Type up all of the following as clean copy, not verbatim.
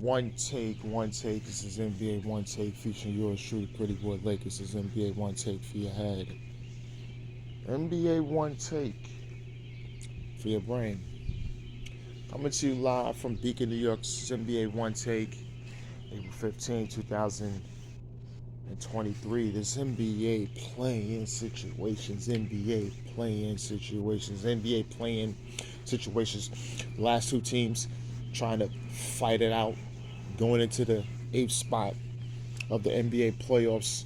One take, one take. This is NBA One Take featuring yours truly, Pretty Boy Lakers. This is NBA One Take for your head. NBA One Take for your brain. Coming to you live from Beacon, New York. This is NBA One Take, April 15, 2023. This NBA play-in situations. NBA play-in situations. NBA play-in situations. The last two teams trying to fight it out, going into the eighth spot of the NBA playoffs.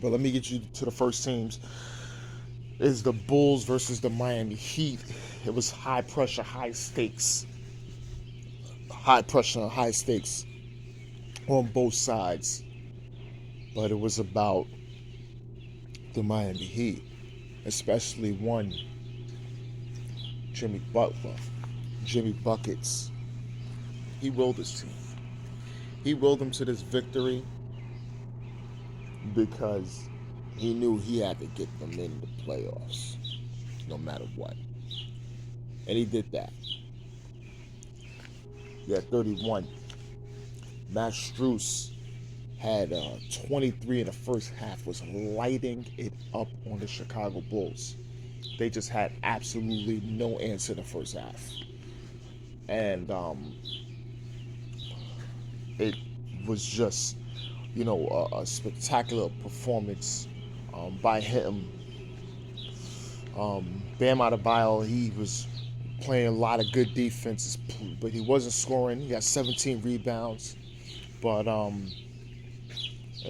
But let me get you to the first teams. Is the Bulls versus the Miami Heat. It was high pressure, high stakes. High pressure, high stakes on both sides. But it was about the Miami Heat, especially one, Jimmy Butler. Jimmy Buckets. He willed his team. He willed them to this victory because he knew he had to get them in the playoffs no matter what. And he did that. He had 31. Max Strus had 23 in the first half, was lighting it up on the Chicago Bulls. They just had absolutely no answer in the first half. And it was just, a spectacular performance by him. Bam Adebayo, he was playing a lot of good defenses, but he wasn't scoring. He got 17 rebounds. But, and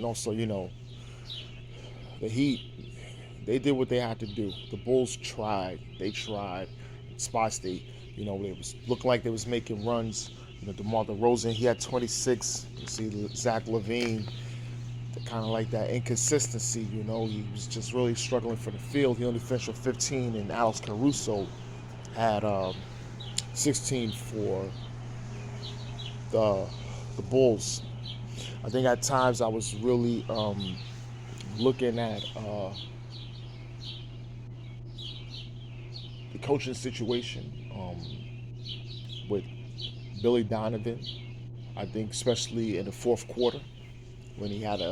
also, the Heat, they did what they had to do. The Bulls tried. They tried. Spots they was looking like they was making runs. DeMar DeRozan, he had 26. You see Zach LaVine, kind of like that inconsistency. He was just really struggling for the field. He only finished with 15, and Alex Caruso had 16 for the Bulls. I think at times I was really looking at the coaching situation with Billy Donovan. I think especially in the fourth quarter when he had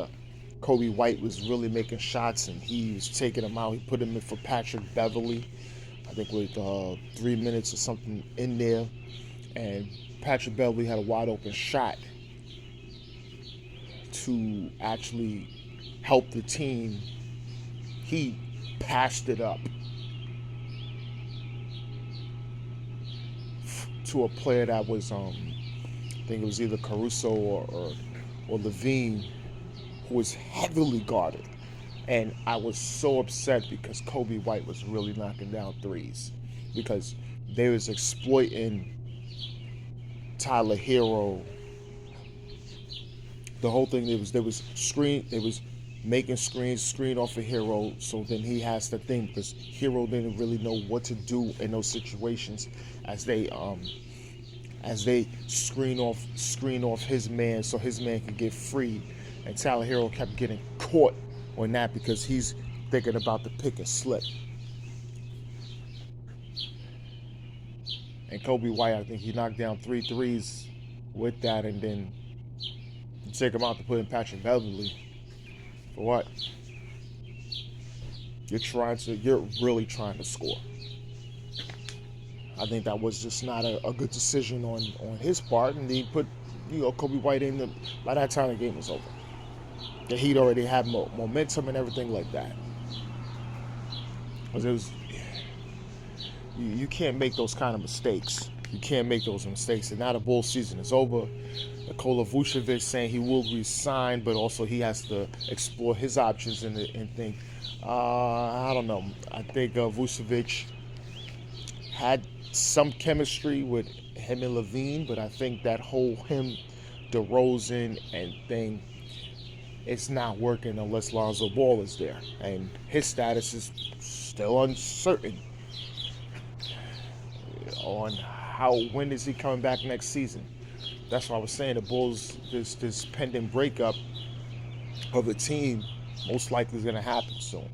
Kobe White was really making shots and he was taking them out. He put him in for Patrick Beverly, I think with 3 minutes or something in there. And Patrick Beverly had a wide open shot to actually help the team. He passed it up to a player that was, I think it was either Caruso or LaVine, who was heavily guarded. And I was so upset because Kobe White was really knocking down threes because they was exploiting Tyler Hero. The whole thing, they was making screen off of Hero, so then he has to think because Hero didn't really know what to do in those situations as they screen off his man so his man can get free. And Tyler Hero kept getting caught on that because he's thinking about the pick and slip. And Kobe White, I think he knocked down 3 threes with that, and then you take him out to put in Patrick Beverly. For what? You're really trying to score. I think that was just not a good decision on his part, and he put Kobe White in. By that time the game was over. The Heat already had momentum and everything like that. Because it was, you can't make those kind of mistakes. You can't make those mistakes. And now the Bulls season is over. Nikola Vucevic saying he will resign, but also he has to explore his options and think. I don't know. I think Vucevic had some chemistry with him and LaVine, but I think that whole him, DeRozan, and thing, it's not working unless Lonzo Ball is there. And his status is still uncertain on when is he coming back next season. That's why I was saying the Bulls, this pending breakup of the team most likely is going to happen soon.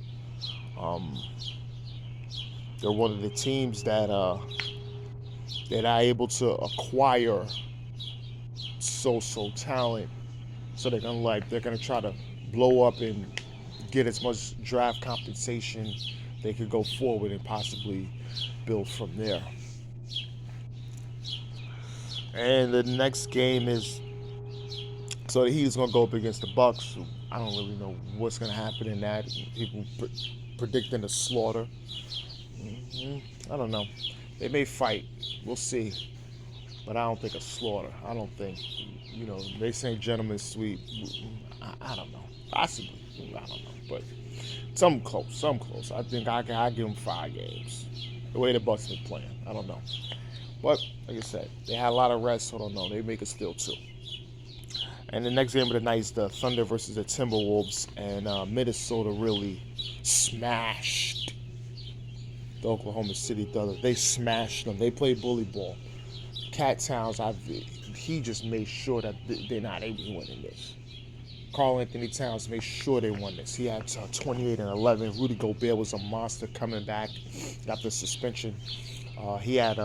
They're one of the teams that are able to acquire so talent. So they're gonna try to blow up and get as much draft compensation they could go forward and possibly build from there. And the next game is so the Heat is gonna go up against the Bucks. I don't really know what's gonna happen in that. People predicting a slaughter. I don't know. They may fight. We'll see. But I don't think a slaughter. I don't think, they say gentleman's sweep. I don't know. Possibly. I don't know. But some close. I think I give them 5 games. The way the Bucks been playing. I don't know. But, like I said, they had a lot of rest, so I don't know. They make it still 2. And the next game of the night is the Thunder versus the Timberwolves. And Minnesota really smashed the Oklahoma City Thunder. They smashed them. They played bully ball. Cat Towns, he just made sure that they're not able to win in this. Karl Anthony Towns made sure they won this. He had 28 and 11. Rudy Gobert was a monster coming back after suspension. He had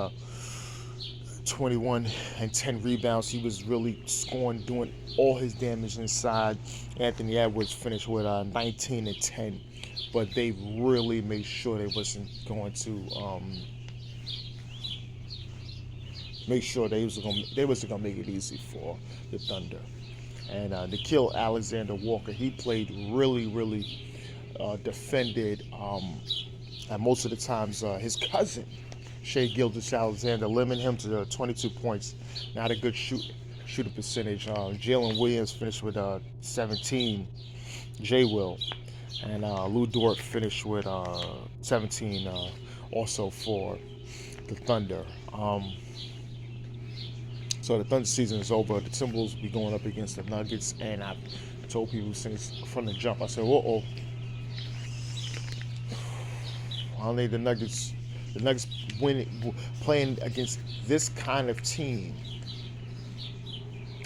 21 and 10 rebounds. He was really scoring, doing all his damage inside. Anthony Edwards finished with 19 and 10. But they really made sure they wasn't going to make sure they wasn't gonna make it easy for the Thunder. And Nickeil Alexander-Walker, he played really defended. And most of the times, his cousin Shai Gilgeous-Alexander limited him to 22 points. Not a good shooting percentage. Jalen Williams finished with 17. J. Will. And Lou Dort finished with 17 also for the Thunder. So the Thunder season is over. The Timberwolves will be going up against the Nuggets. And I told people since from the jump, I said, I don't need the Nuggets winning, playing against this kind of team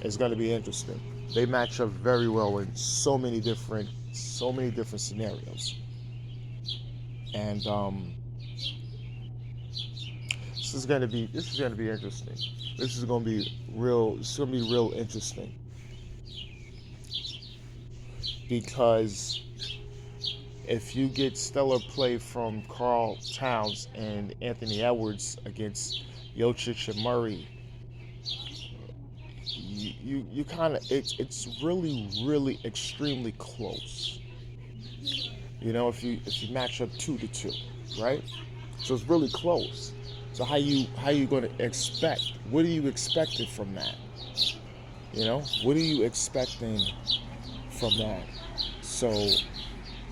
is going to be interesting. They match up very well in so many different scenarios. And this is going to be interesting. This is going to be real interesting. Because if you get stellar play from Karl Towns and Anthony Edwards against Jokic and Murray, you kind of it's really extremely close. If you match up 2-2, right? So it's really close. So how you going to expect? What are you expecting from that? What are you expecting from that? So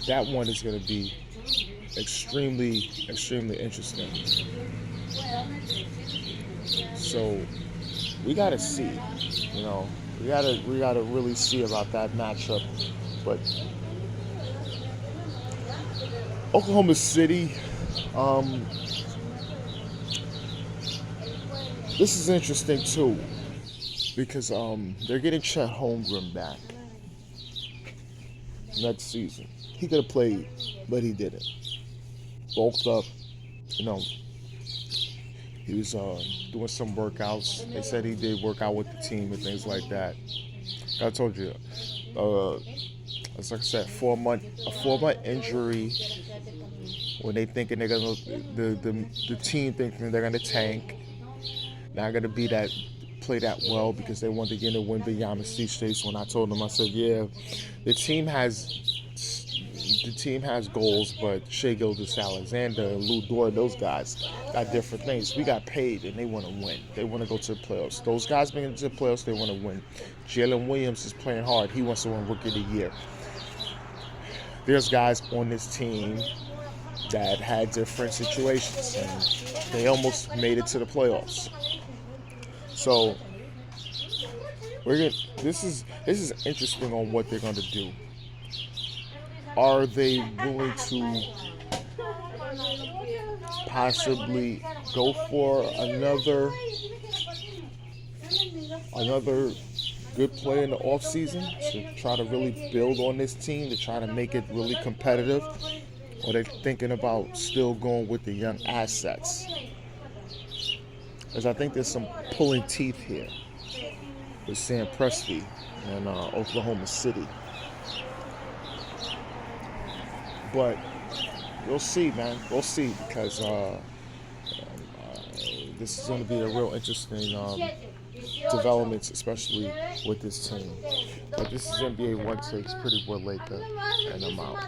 that one is going to be extremely interesting. So we got to see, we got to really see about that matchup. But Oklahoma City, this is interesting too, because they're getting Chet Holmgren back next season. He could have played, but he didn't. Bulked up, he was doing some workouts. They said he did work out with the team and things like that. I told you, as like I said, a 4-month injury. When they thinking they're gonna, the team thinking they're gonna tank, not gonna play that well because they want to get a win beyond the States. When I told them, I said, yeah, the team has goals, but Shai Gilgeous-Alexander, Lou Dort, those guys got different things. We got paid, and they want to win. They want to go to the playoffs. Those guys being into the playoffs, they want to win. Jalen Williams is playing hard. He wants to win Rookie of the Year. There's guys on this team that had different situations, and they almost made it to the playoffs. So this is interesting on what they're going to do. Are they willing to possibly go for another good play in the offseason to try to really build on this team, to try to make it really competitive? Or they're thinking about still going with the young assets? Because I think there's some pulling teeth here. with Sam Presti and Oklahoma City. But we'll see, man. We'll see because this is going to be a real interesting developments, especially with this team. But this is NBA One Takes, Pretty Boy Laker, and I'm out.